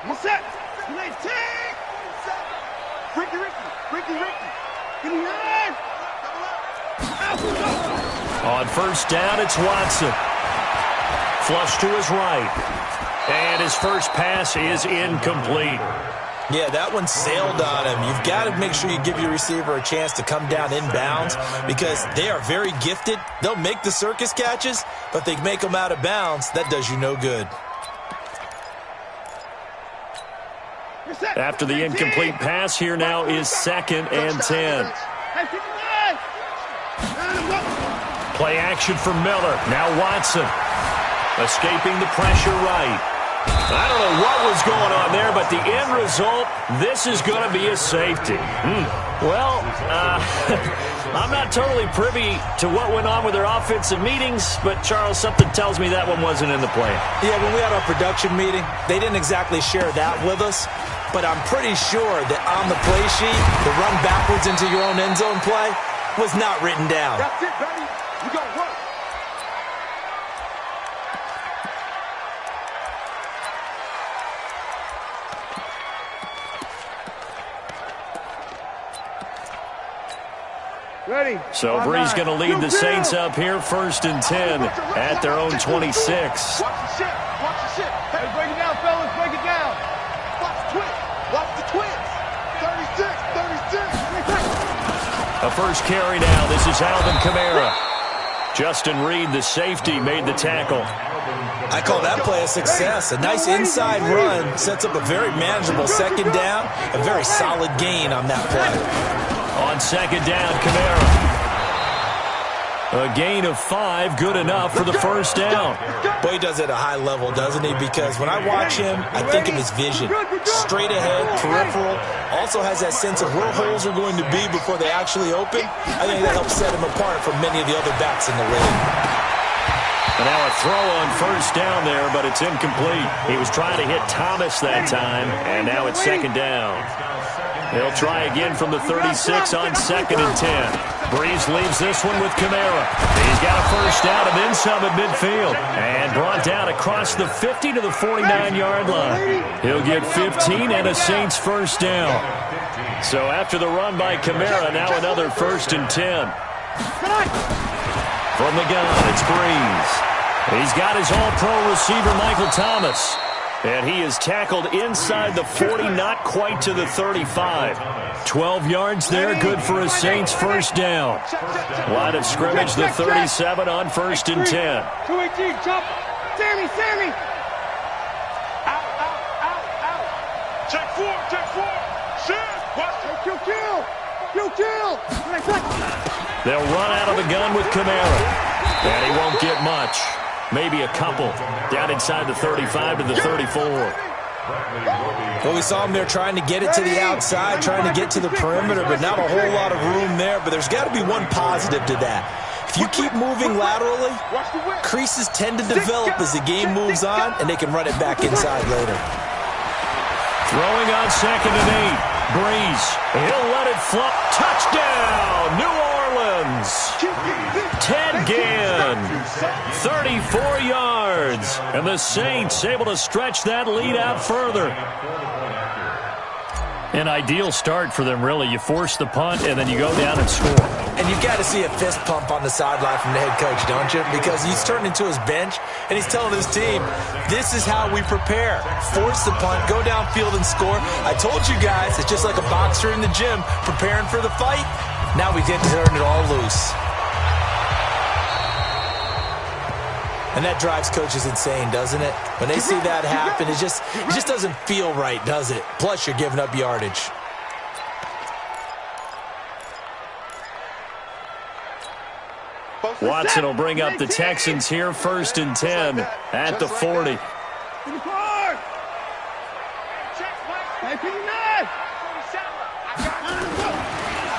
What's that? Ricky. Get behind. On first down, it's Watson. Flush to his right. And his first pass is incomplete. Yeah, that one sailed on him. You've got to make sure you give your receiver a chance to come down inbounds because they are very gifted. They'll make the circus catches, but they make them out of bounds. That does you no good. After the incomplete pass, here now is 2nd and 10. Play action for Miller. Now Watson. Escaping the pressure right. I don't know what was going on there, but the end result, this is going to be a safety. Well, I'm not totally privy to what went on with their offensive meetings, but, Charles, something tells me that one wasn't in the plan. Yeah, when we had our production meeting, they didn't exactly share that with us, but I'm pretty sure that on the play sheet, the run backwards into your own end zone play was not written down. That's it, baby. We got work. Ready. So Bree's going to lead the Saints up here, 1st and 10 at their own 26. Watch the shit. Hey, break it down, fellas. Break it down. Watch the twins. 36. A first carry now. This is Alvin Kamara. Justin Reed, the safety, made the tackle. I call that play a success. A nice inside run sets up a very manageable 2nd down. A very solid gain on that play. On 2nd down, Kamara. A gain of 5, good enough for the first down. Boy, he does it at a high level, doesn't he? Because when I watch him, I think of his vision. Straight ahead, peripheral. Also has that sense of where holes are going to be before they actually open. I think that helps set him apart from many of the other backs in the league. And now a throw on first down there, but it's incomplete. He was trying to hit Thomas that time, and now it's 2nd down. They'll try again from the 36 on 2nd and 10. Breeze leaves this one with Kamara. He's got a first down and then some at midfield. And brought down across the 50 to the 49-yard line. He'll get 15 and a Saints first down. So after the run by Kamara, now another 1st and 10. From the gun, it's Breeze. He's got his all-pro receiver, Michael Thomas. And he is tackled inside the 40, not quite to the 35. 12 yards there, good for a Saints first down. Line of scrimmage, the 37 on 1st and 10. 218, jump. Sammy. Out. Check four. Shit. Watch it. Kill. They'll run out of the gun with Kamara. And he won't get much. Maybe a couple. Down inside the 35 to the 34. Well, we saw him there trying to get it to the outside, trying to get to the perimeter, but not a whole lot of room there. But there's got to be one positive to that. If you keep moving laterally, creases tend to develop as the game moves on, and they can run it back inside later. Throwing on 2nd and 8. Breeze. He'll let it flop. Touchdown, New Orleans. Ted Ginn, 34 yards. And the Saints able to stretch that lead out further. An ideal start for them, really. You force the punt, and then you go down and score. And you've got to see a fist pump on the sideline from the head coach, don't you? Because he's turned into his bench, and he's telling his team, this is how we prepare. Force the punt, go downfield and score. I told you guys, it's just like a boxer in the gym preparing for the fight. Now we get to turn it all loose. And that drives coaches insane, doesn't it? When they see that happen, it just doesn't feel right, does it? Plus, you're giving up yardage. Watson will bring up the Texans here, 1st and 10 at the 40.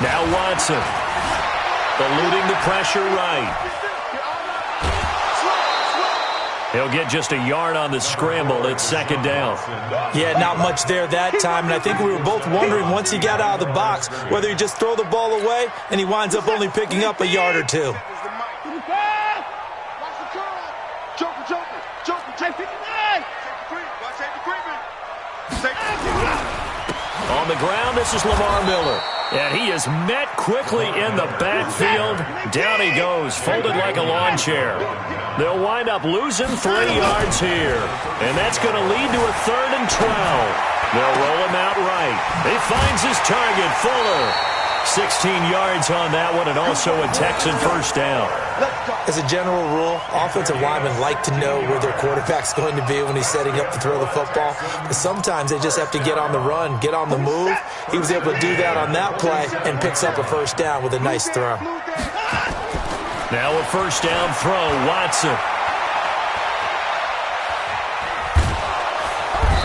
Now Watson, eluding the pressure right. He'll get just a yard on the scramble. It's 2nd down. Yeah, not much there that time. And I think we were both wondering once he got out of the box whether he just throw the ball away and he winds up only picking up a yard or two. On the ground, this is Lamar Miller. And he is met quickly in the backfield. Down he goes, folded like a lawn chair. They'll wind up losing 3 yards here. And that's going to lead to a 3rd and 12. They'll roll him out right. He finds his target, Fuller. 16 yards on that one, and also a Texan first down. As a general rule, offensive linemen like to know where their quarterback's going to be when he's setting up to throw the football. But sometimes they just have to get on the run, get on the move. He was able to do that on that play and picks up a first down with a nice throw. Now a first down throw, Watson.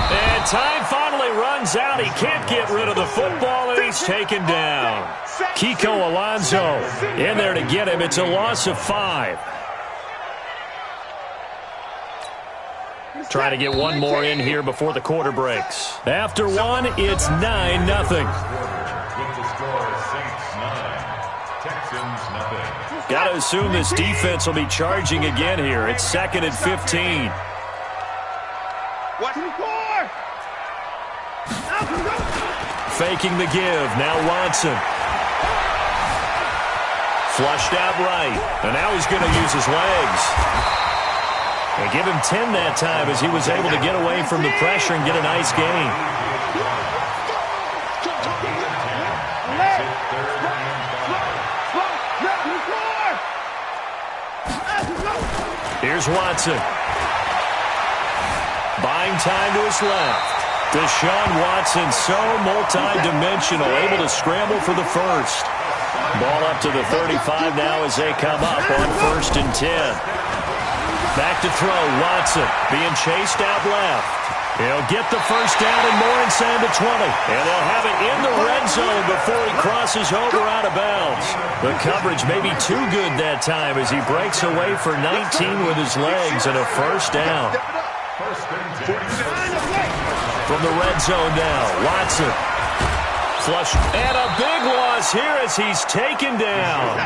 And time finally runs out. He can't get rid of the football, and he's taken down. Kiko Alonso in there to get him. It's a loss of 5. Trying to get one more in here before the quarter breaks. After one, it's 9-0. Got to assume this defense will be charging again here. It's 2nd and 15. Faking the give. Now Watson. Flushed out right. And now he's going to use his legs. They give him 10 that time as he was able to get away from the pressure and get a nice gain. Here's Watson. Buying time to his left. Deshaun Watson, so multi-dimensional, able to scramble for the first. Ball up to the 35 now as they come up on 1st and 10. Back to throw, Watson being chased out left. He'll get the first down and more inside the 20. And they'll have it in the red zone before he crosses over out of bounds. The coverage may be too good that time as he breaks away for 19 with his legs and a first down. From the red zone now, Watson. Flush. And a big loss here as he's taken down.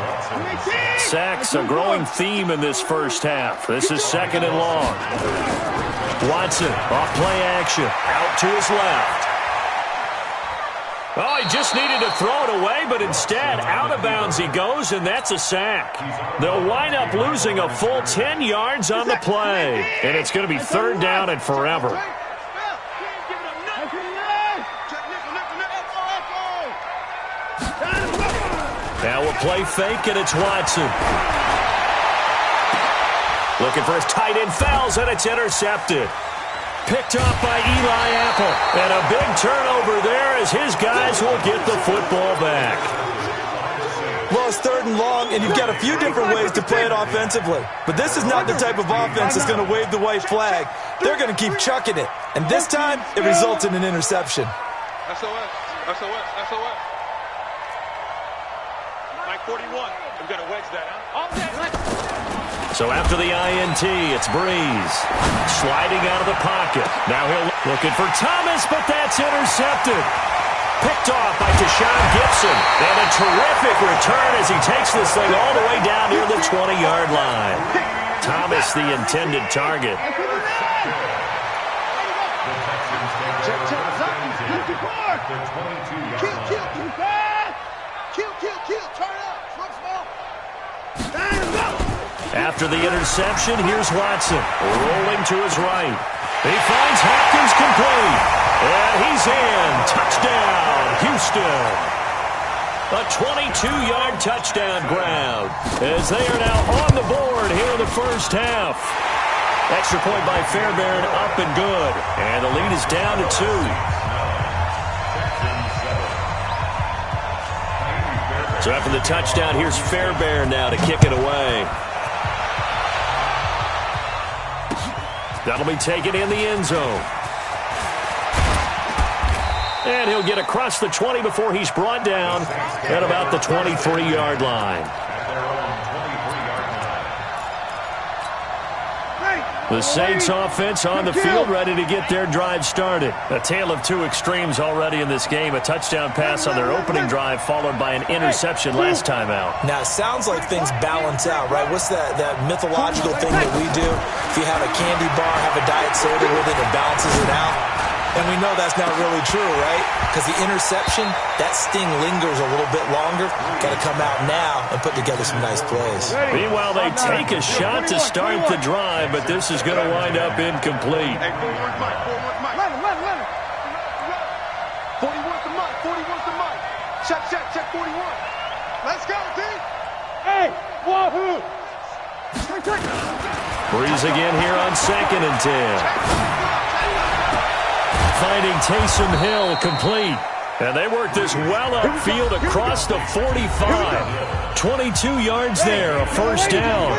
Sacks, a growing theme in this first half. This is 2nd and long. Watson, off play action. Out to his left. Oh, he just needed to throw it away, but instead, out of bounds he goes, and that's a sack. They'll wind up losing a full 10 yards on the play. And it's going to be 3rd down and forever. Now we'll play fake, and it's Watson. Looking for his tight end, fouls, and it's intercepted. Picked off by Eli Apple. And a big turnover there as his guys will get the football back. Well, it's 3rd and long, and you've got a few different ways to play it offensively. But this is not the type of offense that's going to wave the white flag. They're going to keep chucking it. And this time, it results in an interception. SOS. Mike 41. I'm going to wedge that, huh? So after the INT, it's Breeze. Sliding out of the pocket. Now he'll looking for Thomas, but that's intercepted. Picked off by Deshaun Gibson. And a terrific return as he takes this thing all the way down near the 20-yard line. Thomas, the intended target. After the interception, here's Watson. Rolling to his right. He finds Hopkins complete. And he's in. Touchdown, Houston. A 22-yard touchdown ground as they are now on the board here in the first half. Extra point by Fairbairn, up and good. And the lead is down to 2. So after the touchdown, here's Fairbairn now to kick it away. That'll be taken in the end zone. And he'll get across the 20 before he's brought down at about the 23-yard line. The Saints offense on the field, ready to get their drive started. A tale of two extremes already in this game. A touchdown pass on their opening drive, followed by an interception last time out. Now, it sounds like things balance out, right? What's that mythological thing that we do? If you have a candy bar, have a diet soda with it, it balances it out. And we know that's not really true, right? Because the interception, that sting lingers a little bit longer. Got to come out now and put together some nice plays. Meanwhile, they take a shot to start the drive, but this is going to wind up incomplete. Hey, 41's mine. 41's the mic. 41's the mic. Check 41. Let's go, D. Hey, wahoo. Breeze again here on 2nd and 10. Finding Taysom Hill complete. And they work this well upfield across the 45. 22 yards there, a first down.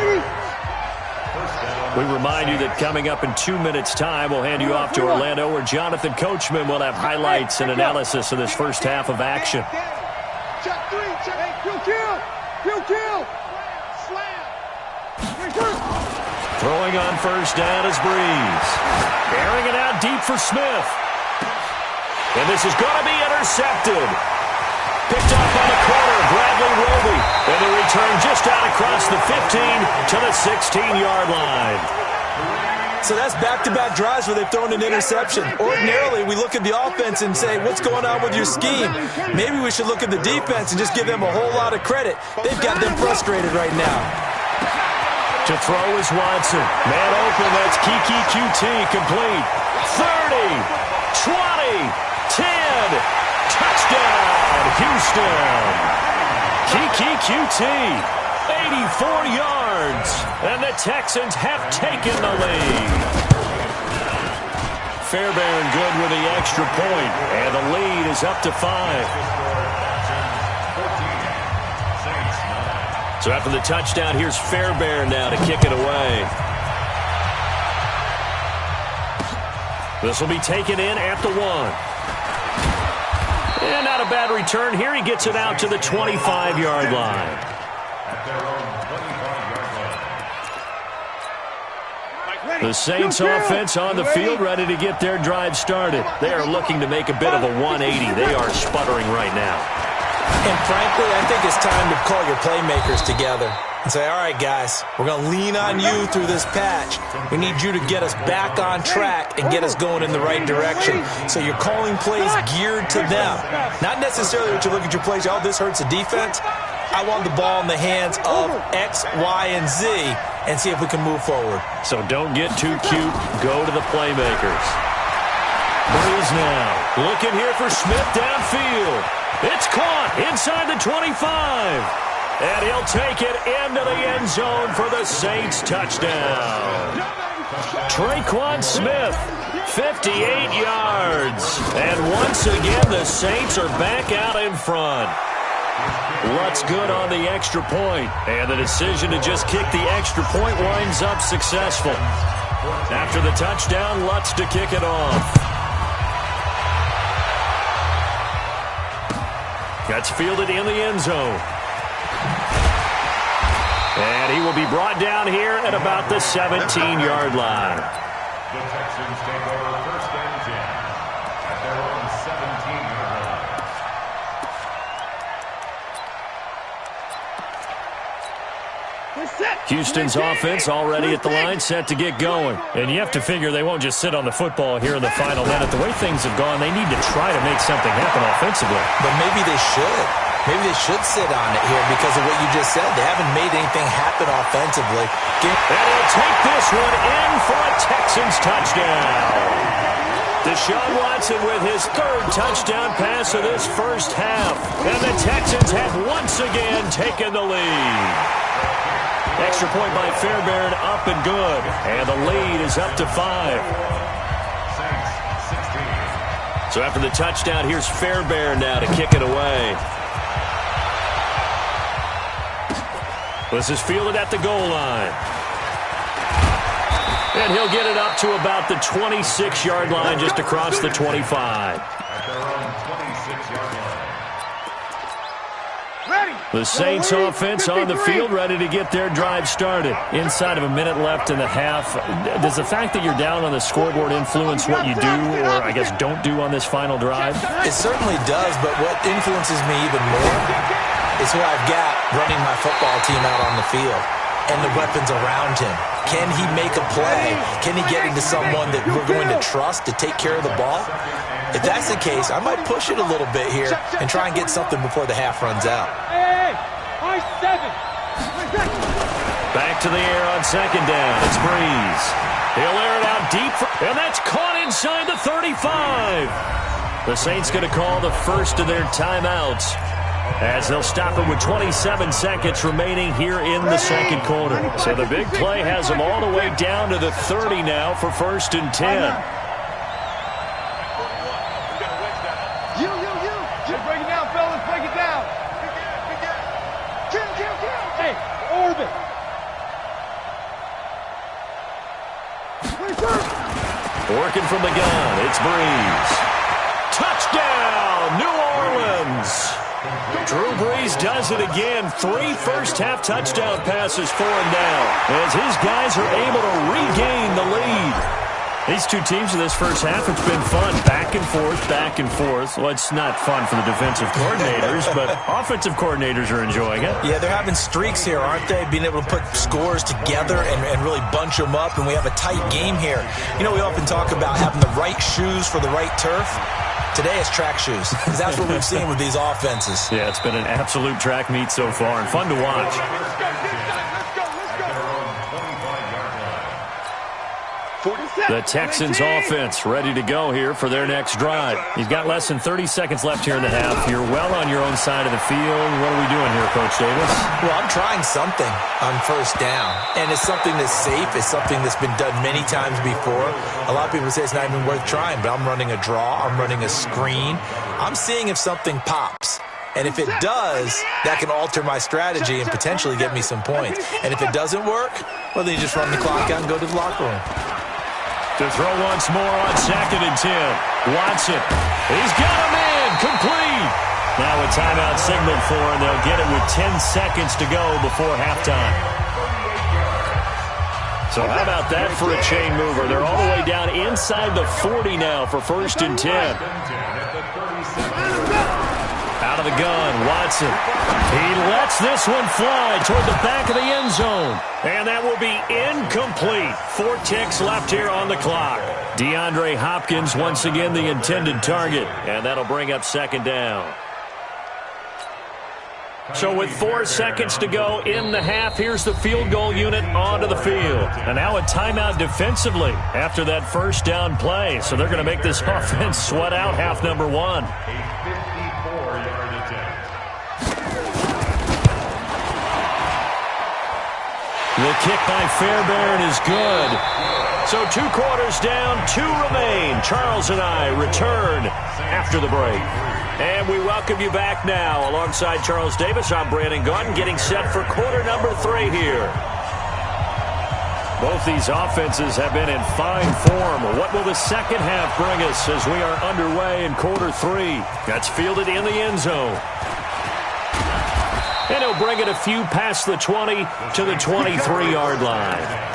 We remind you that coming up in 2 minutes' time, we'll hand you off to Orlando, where Jonathan Coachman will have highlights and analysis of this first half of action. Check 3. Kill. Throwing on first down is Breeze. Airing it out deep for Smith. And this is going to be intercepted. Picked up on the corner, Bradley Roby. And the return just out across the 15 to the 16-yard line. So that's back-to-back drives where they've thrown an interception. Ordinarily, we look at the offense and say, what's going on with your scheme? Maybe we should look at the defense and just give them a whole lot of credit. They've got them frustrated right now. To throw is Watson. Man open, that's Kiki QT complete. 30, 20, 10. Touchdown, Houston. Kiki QT, 84 yards. And the Texans have taken the lead. Fairbairn good with the extra point. And the lead is up to 5. So after the touchdown, here's Fairbairn now to kick it away. This will be taken in at the 1. And not a bad return here. He gets it out to the 25-yard line. The Saints offense on the field, ready to get their drive started. They are looking to make a bit of a 180. They are sputtering right now. And frankly, I think it's time to call your playmakers together and say, all right, guys, we're going to lean on you through this patch. We need you to get us back on track and get us going in the right direction. So you're calling plays geared to them. Not necessarily what you look at your plays, oh, this hurts the defense. I want the ball in the hands of X, Y, and Z and see if we can move forward. So don't get too cute. Go to the playmakers. Breeze now. Looking here for Smith downfield. It's caught inside the 25. And he'll take it into the end zone for the Saints touchdown. Traquan Smith, 58 yards. And once again, the Saints are back out in front. Lutz good on the extra point. And the decision to just kick the extra point winds up successful. After the touchdown, Lutz to kick it off. That's fielded in the end zone. And he will be brought down here at about the 17-yard line. The Texans take over first and 10 at their own 17-yard line. Houston's offense already at the line, set to get going. And you have to figure they won't just sit on the football here in the final minute. The way things have gone, they need to try to make something happen offensively. But maybe they should. Maybe they should sit on it here because of what you just said. They haven't made anything happen offensively. And he'll take this one in for a Texans touchdown. Deshaun Watson with his third touchdown pass of this first half. And the Texans have once again taken the lead. Extra point by Fairbairn, up and good. And the lead is up to 5. So after the touchdown, here's Fairbairn now to kick it away. This is fielded at the goal line. And he'll get it up to about the 26-yard line, just across the 25. At their own 26-yard line. The Saints offense on the field, ready to get their drive started. Inside of a minute left in the half. Does the fact that you're down on the scoreboard influence what you do, or I guess don't do on this final drive? It certainly does, but what influences me even more is who I've got running my football team out on the field. and the weapons around him. Can he make a play? Can he get into someone that we're going to trust to take care of the ball? If that's the case, I might push it a little bit here and try and get something before the half runs out. Hey, high 7. Back to the air on second down. It's Breeze. He'll air it out deep, and that's caught inside the 35. The Saints going to call the first of their timeouts as they'll stop it with 27 seconds remaining here in the second quarter. So the big play has them all the way down to the 30 now for 1st and 10. You. Break it down, fellas. Break it down. Kill. Hey, orbit. Working from the gun, it's Breeze. Touchdown, New Orleans. Drew Brees does it again. 3 first-half touchdown passes for him now as his guys are able to regain the lead. These two teams in this first half, it's been fun. Back and forth, back and forth. Well, it's not fun for the defensive coordinators, but offensive coordinators are enjoying it. Yeah, they're having streaks here, aren't they? Being able to put scores together and really bunch them up, and we have a tight game here. You know, we often talk about having the right shoes for the right turf. Today it's track shoes, because that's what we've seen with these offenses. Yeah, it's been an absolute track meet so far, and fun to watch. The Texans offense ready to go here for their next drive. You've got less than 30 seconds left here in the half. You're well on your own side of the field. What are we doing here, Coach Davis? Well, I'm trying something on first down, and it's something that's safe. It's something that's been done many times before. A lot of people say it's not even worth trying, but I'm running a draw. I'm running a screen. I'm seeing if something pops. And if it does, that can alter my strategy and potentially get me some points. And if it doesn't work, well, then you just run the clock out and go to the locker room. To throw once more on 2nd and 10. Watson. He's got a man. Complete. Now a timeout signaled for, and they'll get it with 10 seconds to go before halftime. So how about that for a chain mover? They're all the way down inside the 40 now for 1st and 10. Out of the gun, Watson. He lets this one fly toward the back of the end zone. And that will be incomplete. 4 ticks left here on the clock. DeAndre Hopkins once again the intended target. And that'll bring up 2nd down. So with 4 seconds to go in the half, here's the field goal unit onto the field. And now a timeout defensively after that first down play. So they're going to make this offense sweat out half number 1. The kick by Fairbairn is good. So 2 quarters down, 2 remain. Charles and I return after the break. And we welcome you back now. Alongside Charles Davis, I'm Brandon Gaudin, getting set for quarter number 3 here. Both these offenses have been in fine form. What will the second half bring us as we are underway in quarter 3? That's fielded in the end zone. And he'll bring it a few past the 20 to the 23-yard line.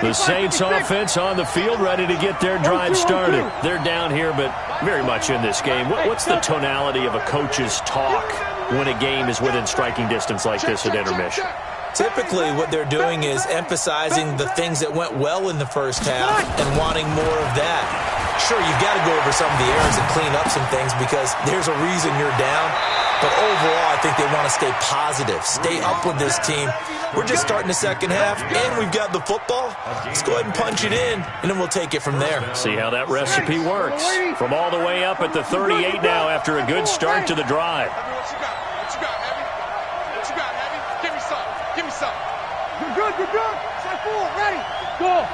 The Saints offense on the field ready to get their drive started. They're down here, but very much in this game. What's the tonality of a coach's talk when a game is within striking distance like this at intermission? Typically, what they're doing is emphasizing the things that went well in the first half and wanting more of that. Sure, you've got to go over some of the errors and clean up some things because there's a reason you're down. But overall, I think they want to stay positive, stay up with this team. We're just starting the second half, and we've got the football. Let's go ahead and punch it in, and then we'll take it from there. See how that recipe works. From all the way up at the 38 now after a good start to the drive. What you got, Heavy? What you got, Heavy? Give me some. You're good. Set forward, ready. Go.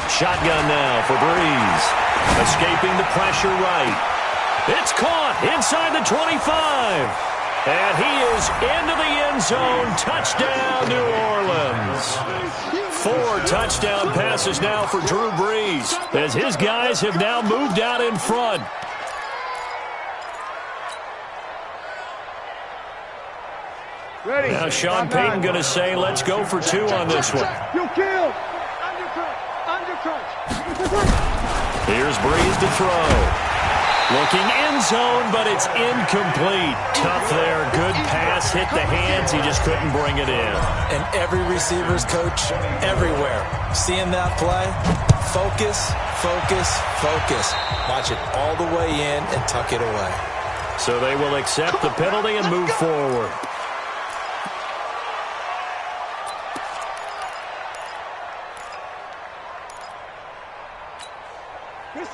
Shotgun now for Breeze. Escaping the pressure right. It's caught inside the 25. And he is into the end zone. Touchdown, New Orleans. 4 touchdown passes now for Drew Brees as his guys have now moved out in front. Ready. Now Sean Payton going to say, let's go for 2 on this one. You kill. Undercut. Here's Breeze to throw. Looking end zone, but it's incomplete. Tough there. Good pass. Hit the hands. He just couldn't bring it in. And every receiver's coach everywhere. Seeing that play, focus, focus, focus. Watch it all the way in and tuck it away. So they will accept the penalty and move forward.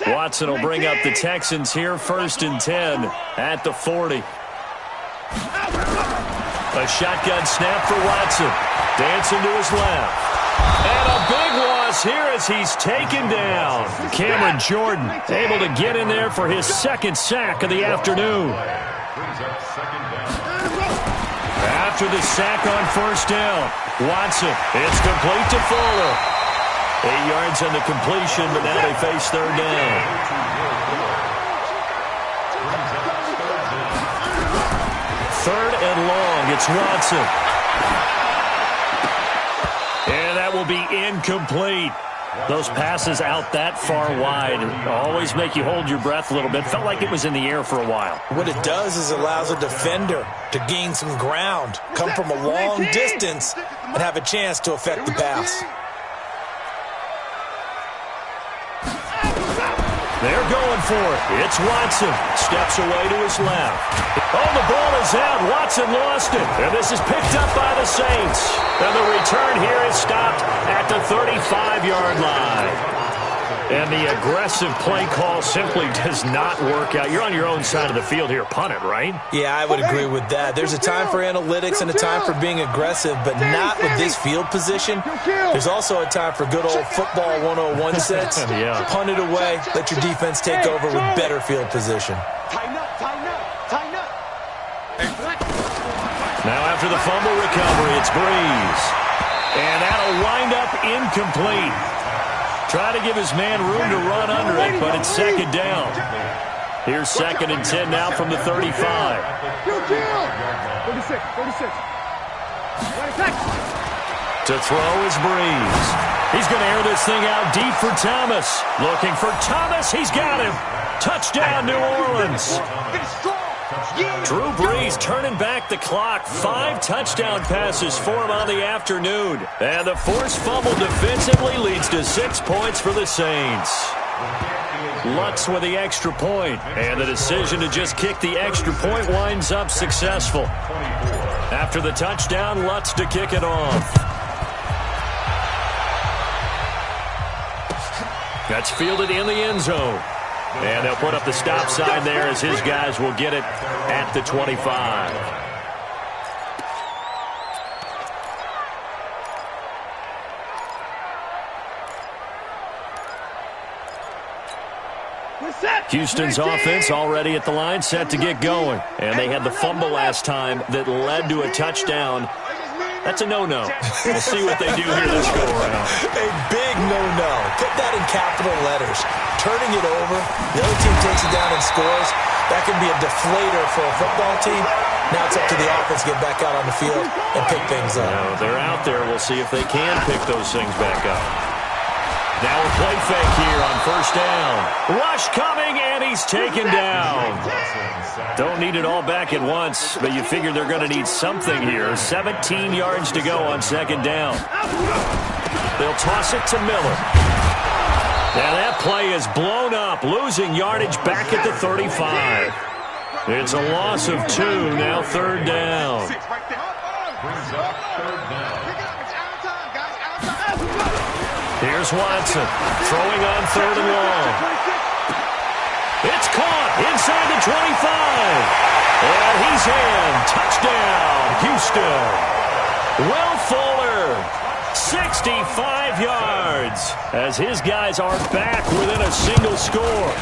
Watson will bring up the Texans here, 1st and 10 at the 40. A shotgun snap for Watson. Dancing to his left. And a big loss here as he's taken down. Cameron Jordan able to get in there for his 2nd sack of the afternoon. After the sack on 1st down, Watson, it's complete to Fuller. 8 yards on the completion, but now they face 3rd down. 3rd and long, it's Watson. And that will be incomplete. Those passes out that far wide always make you hold your breath a little bit. Felt like it was in the air for a while. What it does is allows a defender to gain some ground, come from a long distance, and have a chance to affect the pass. They're going for it. It's Watson. Steps away to his left. Oh, the ball is out. Watson lost it. And this is picked up by the Saints. And the return here is stopped at the 35-yard line. And the aggressive play call simply does not work out. You're on your own side of the field here. Punt it, right? Yeah, I would agree with that. There's a time for analytics and a time for being aggressive, but not with this field position. There's also a time for good old football 101 sets. Yeah. Punt it away. Let your defense take over with better field position. Now after the fumble recovery, it's Breeze. And that'll wind up incomplete. Try to give his man room to run under it, but it's 2nd down. Here's 2nd and 10 now from the 35. 36. To throw is Breeze. He's going to air this thing out deep for Thomas. Looking for Thomas. He's got him. Touchdown, New Orleans. Drew Brees turning back the clock. 5 touchdown passes for him on the afternoon. And the forced fumble defensively leads to 6 points for the Saints. Lutz with the extra point. And the decision to just kick the extra point winds up successful. After the touchdown, Lutz to kick it off. That's fielded in the end zone. And they'll put up the stop sign there as his guys will get it at the 25. Houston's offense already at the line, set to get going. And they had the fumble last time that led to a touchdown. That's a no-no. We'll see what they do here this go-around. A big no-no. Put that in capital letters. Turning it over, the other team takes it down and scores. That can be a deflator for a football team. Now it's up to the offense to get back out on the field and pick things up. Now they're out there. We'll see if they can pick those things back up. Now a play fake here on 1st down. Rush coming, and he's taken down. Don't need it all back at once, but you figure they're going to need something here. 17 yards to go on 2nd down. They'll toss it to Miller. Now that play is blown up, losing yardage back at the 35. It's a loss of 2, now 3rd down. Here's Watson, throwing on 3rd and long. It's caught inside the 25. And he's in. Touchdown, Houston. Will Fuller, 65 yards, as his guys are back within a single score.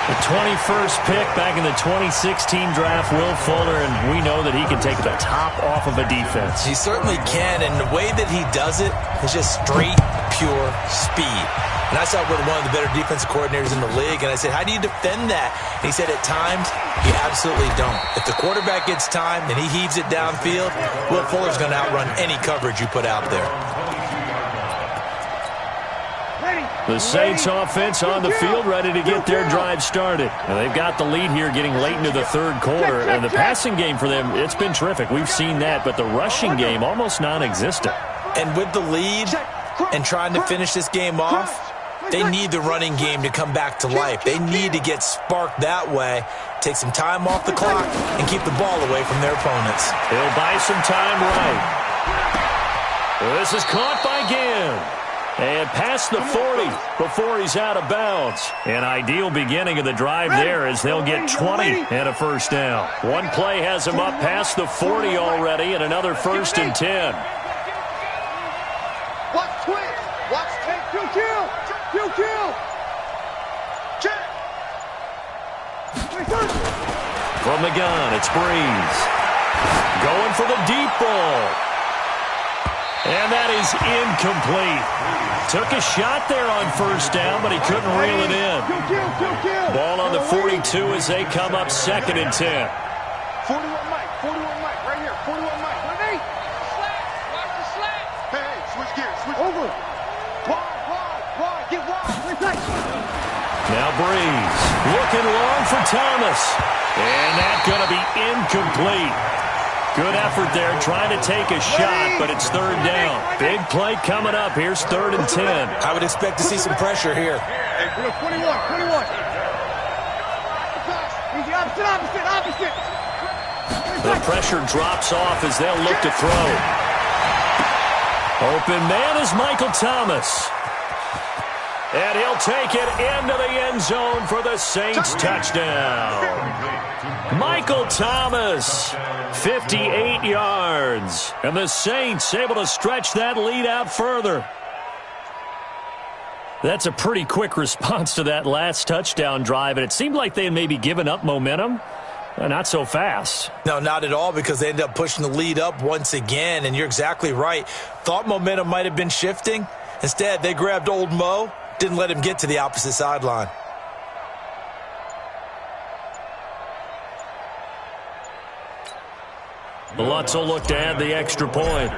The 21st pick back in the 2016 draft, Will Fuller, and we know that he can take the top off of a defense. He certainly can, and the way that he does it is just straight, pure speed. And I saw with one of the better defensive coordinators in the league, and I said, how do you defend that? And he said, at times, you absolutely don't. If the quarterback gets time and he heaves it downfield, Will Fuller's going to outrun any coverage you put out there. Ready. The Saints offense on the field, ready to get their drive started. And they've got the lead here getting late into the third quarter. And the passing game for them, it's been terrific. We've seen that, but the rushing game almost non-existent. And with the lead and trying to finish this game off, they need the running game to come back to life. They need to get sparked that way, take some time off the clock, and keep the ball away from their opponents. He'll buy some time right. This is caught by Ginn. And past the 40 before he's out of bounds. An ideal beginning of the drive there as they'll get 20 and a first down. One play has him up past the 40 already and another 1st and 10. Watch twitch. Watch take. Kill. Check. From the gun, it's Breeze. Going for the deep ball. And that is incomplete. Took a shot there on 1st down, but he couldn't reel it in. Ball on the 42 as they come up 2nd and 10. 41 Mike, right here. 41 Mike. Slack. Watch the slack. Hey, switch gears. Over. Wide. Get wide. Now Breeze looking long for Thomas. And that's going to be incomplete. Good effort there, trying to take a shot, but it's 3rd down. Big play coming up. Here's 3rd and 10. I would expect to see some pressure here. Hey, 21. Easy, opposite. The pressure drops off as they'll look to throw. Open man is Michael Thomas. And he'll take it into the end zone for the Saints touchdown. Michael Thomas, 58 yards. And the Saints able to stretch that lead out further. That's a pretty quick response to that last touchdown drive, and it seemed like they had maybe given up momentum. Not so fast. No, not at all, because they ended up pushing the lead up once again, and you're exactly right. Thought momentum might have been shifting. Instead, they grabbed old Mo, didn't let him get to the opposite sideline. Lutz will look to add the extra point.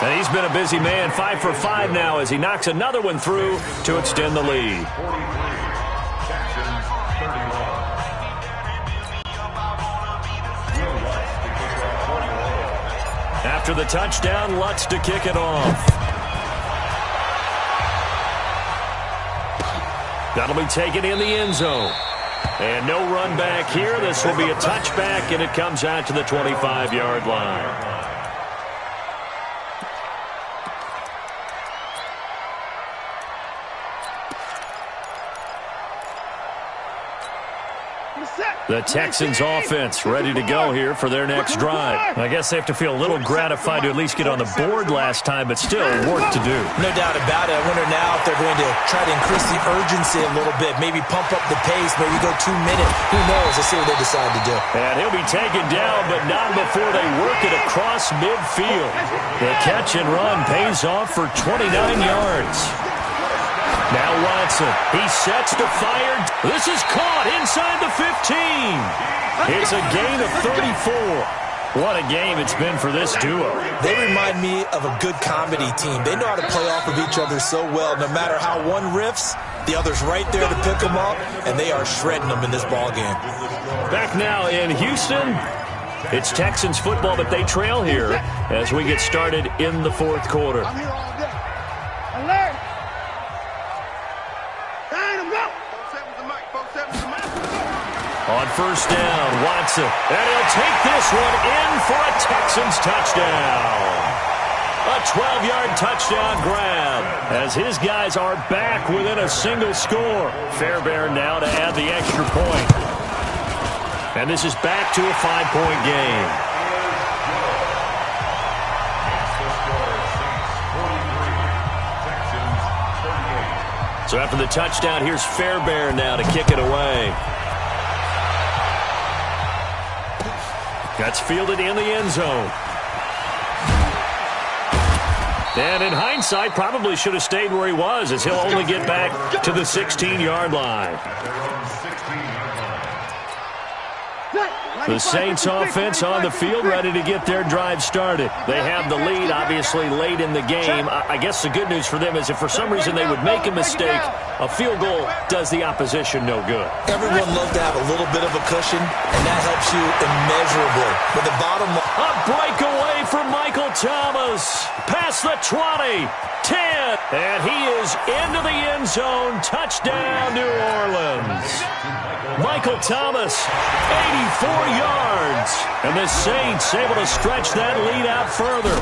And he's been a busy man, 5 for 5 now as he knocks another one through to extend the lead. After the touchdown, Lutz to kick it off. That'll be taken in the end zone. And no run back here. This will be a touchback, and it comes out to the 25-yard line. The Texans offense ready to go here for their next drive. I guess they have to feel a little gratified to at least get on the board last time, but still work to do. No doubt about it. I wonder now if they're going to try to increase the urgency a little bit, maybe pump up the pace, maybe go 2 minutes. Who knows? Let's see what they decide to do. And he'll be taken down, but not before they work it across midfield. The catch and run pays off for 29 yards. Now Watson, he sets to fire. This is caught inside the 15. It's a gain of 34. What a game it's been for this duo. They remind me of a good comedy team. They know how to play off of each other so well. No matter how one riffs, the other's right there to pick them up, and they are shredding them in this ball game. Back now in Houston, it's Texans football, but they trail here as we get started in the fourth quarter. I'm here all day. Alert! On first down, Watson, and he'll take this one in for a Texans touchdown. A 12-yard touchdown grab as his guys are back within a single score. Fairbairn now to add the extra point. And this is back to a 5-point game. So after the touchdown, here's Fairbairn now to kick it away. That's fielded in the end zone. And in hindsight, probably should have stayed where he was, as he'll only get back to the 16-yard line. The Saints offense on the field, ready to get their drive started. They have the lead, obviously, late in the game. I guess the good news for them is if for some reason they would make a mistake, a field goal does the opposition no good. Everyone loves to have a little bit of a cushion, and that helps you immeasurably. But the bottom line... A breakaway from Michael Thomas. Past the 20, 10, and he is into the end zone. Touchdown, New Orleans. Michael Thomas, 84 yards. And the Saints able to stretch that lead out further.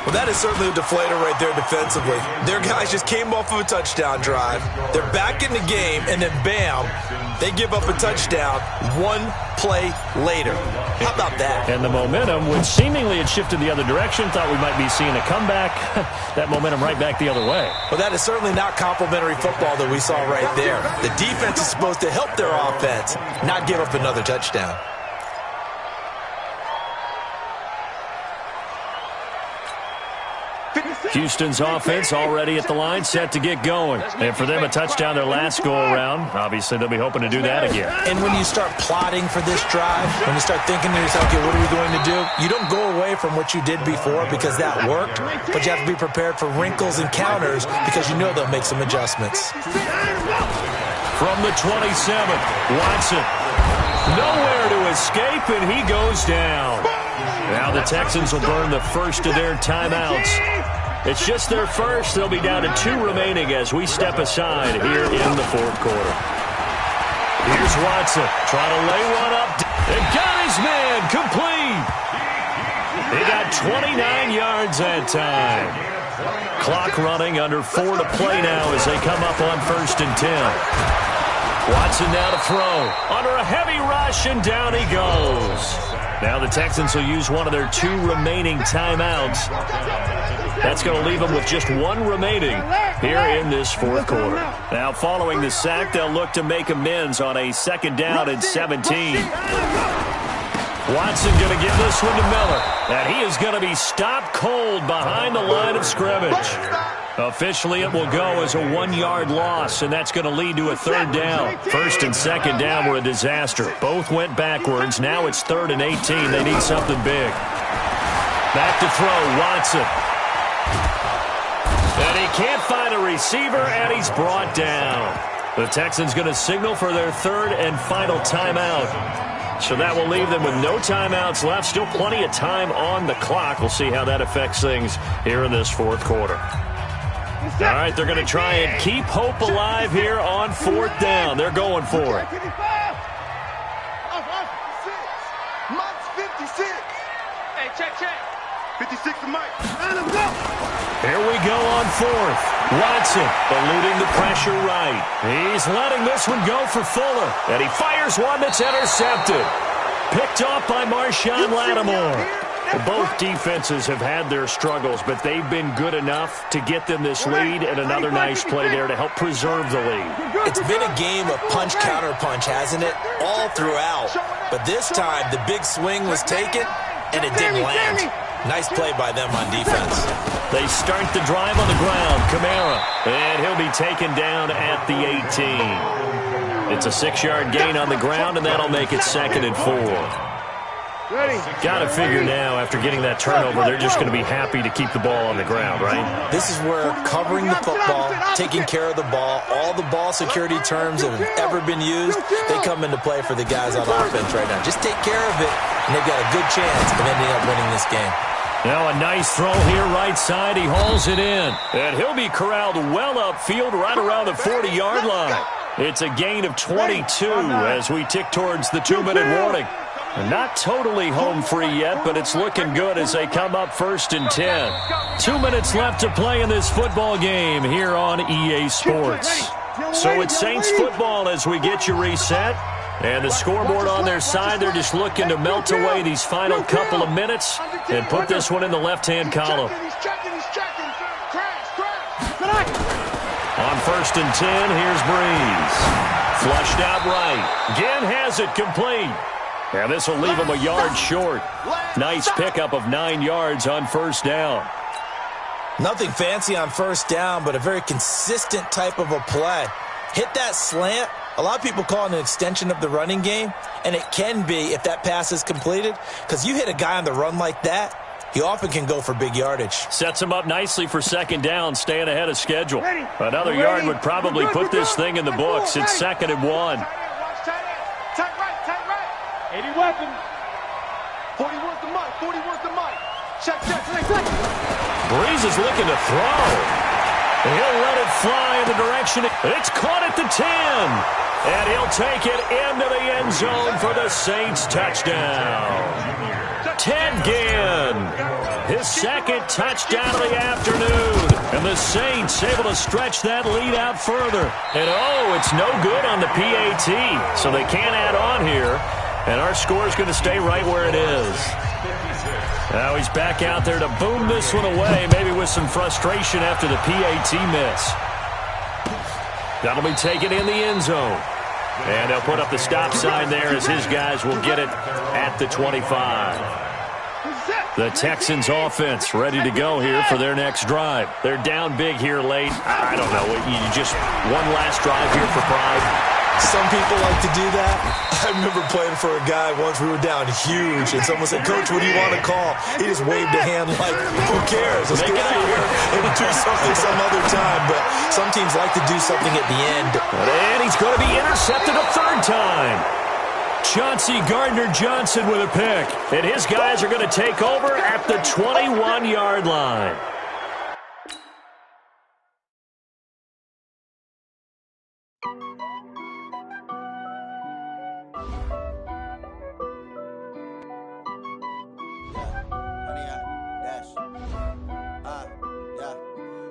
Well, that is certainly a deflator right there defensively. Their guys just came off of a touchdown drive. They're back in the game, and then bam, they give up a touchdown one play later. How about that? And the momentum, which seemingly had shifted the other direction, thought we might be seeing a comeback. That momentum right back the other way. Well, that is certainly not complimentary football that we saw right there. The defense is supposed to help their offense, not give up another touchdown. Houston's offense already at the line, set to get going. And for them, a touchdown their last go-around. Obviously, they'll be hoping to do that again. And when you start plotting for this drive, when you start thinking to yourself, okay, what are we going to do? You don't go away from what you did before because that worked, but you have to be prepared for wrinkles and counters because you know they'll make some adjustments. From the 27, Watson. Nowhere to escape, and he goes down. Now the Texans will burn the first of their timeouts. It's just their first. They'll be down to 2 remaining as we step aside here in the fourth quarter. Here's Watson trying to lay one up. And got his man complete. He got 29 yards that time. Clock running, under 4 to play now as they come up on 1st and 10. Watson now to throw. Under a heavy rush, and down he goes. Now the Texans will use one of their 2 remaining timeouts. That's going to leave them with just 1 remaining here in this fourth quarter. Now following the sack, they'll look to make amends on a 2nd down and 17. Watson going to give this one to Miller. And he is going to be stopped cold behind the line of scrimmage. Officially, it will go as a 1-yard loss, and that's going to lead to a 3rd down. 1st and 2nd down were a disaster. Both went backwards. Now it's 3rd and 18. They need something big. Back to throw, Watson. And he can't find a receiver, and he's brought down. The Texans going to signal for their 3rd and final timeout. So that will leave them with no timeouts left. Still plenty of time on the clock. We'll see how that affects things here in this fourth quarter. All right, they're going to try and keep hope alive here on 4th down. They're going for it. Hey, check. 56 to Mike. Here we go on 4th. Watson eluding the pressure right. He's letting this one go for Fuller. And he fires one that's intercepted. Picked off by Marshawn Lattimore. Both defenses have had their struggles, but they've been good enough to get them this lead, and another nice play there to help preserve the lead. It's been a game of punch-counter-punch, hasn't it? All throughout. But this time, the big swing was taken, and it didn't land. Nice play by them on defense. They start the drive on the ground. Kamara, and he'll be taken down at the 18. It's a 6-yard gain on the ground, and that'll make it 2nd and 4. Got to figure now, after getting that turnover, they're just going to be happy to keep the ball on the ground, right? This is where covering the football, taking care of the ball, all the ball security terms that have ever been used, they come into play for the guys on offense right now. Just take care of it, and they've got a good chance of ending up winning this game. Now a nice throw here right side. He hauls it in. And he'll be corralled well upfield right around the 40-yard line. It's a gain of 22 as we tick towards the 2-minute warning. Not totally home free yet, but it's looking good as they come up 1st and 10. 2 minutes left to play in this football game here on EA Sports. So it's Saints football as we get you reset. And the scoreboard on their side, they're just looking to melt away these final couple of minutes and put this one in the left-hand column. On 1st and 10, here's Breeze. Flushed out right. Ginn has it complete. And this will leave him a yard short. Nice pickup of 9 yards on 1st down. Nothing fancy on 1st down, but a very consistent type of a play. Hit that slant, A lot of people call it an extension of the running game, and it can be if that pass is completed, because you hit a guy on the run like that, he often can go for big yardage. Sets him up nicely for second down, staying ahead of schedule. Another yard would probably put this thing in the books. It's 2nd and 1. Tight right. 80 weapon. 40 wants the mic. 40 wants the mic. Check. Breeze is looking to throw. He'll let it fly in the direction. It's caught at the 10. And he'll take it into the end zone for the Saints touchdown. Ted Ginn, his 2nd touchdown of the afternoon. And the Saints able to stretch that lead out further. And it's no good on the PAT. So they can't add on here. And our score is going to stay right where it is. Now he's back out there to boom this one away, maybe with some frustration after the PAT miss. That'll be taken in the end zone. And they'll put up the stop sign there as his guys will get it at the 25. The Texans offense ready to go here for their next drive. They're down big here late. I don't know. You just one last drive here for pride. Some people like to do that. I remember playing for a guy once. We were down huge, and someone said, "Coach, what do you want to call?" He just waved a hand like, "Who cares? Let's get out of here and do something some other time." But some teams like to do something at the end. And he's going to be intercepted a 3rd time. Chauncey Gardner-Johnson with a pick. And his guys are going to take over at the 21-yard line.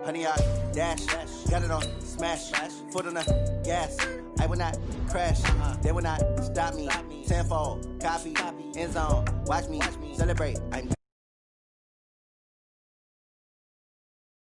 Honey, I dash, got it on, smash, foot on the gas. I will not crash, they will not stop me. Tenfold, copy, end zone, watch me celebrate. I'm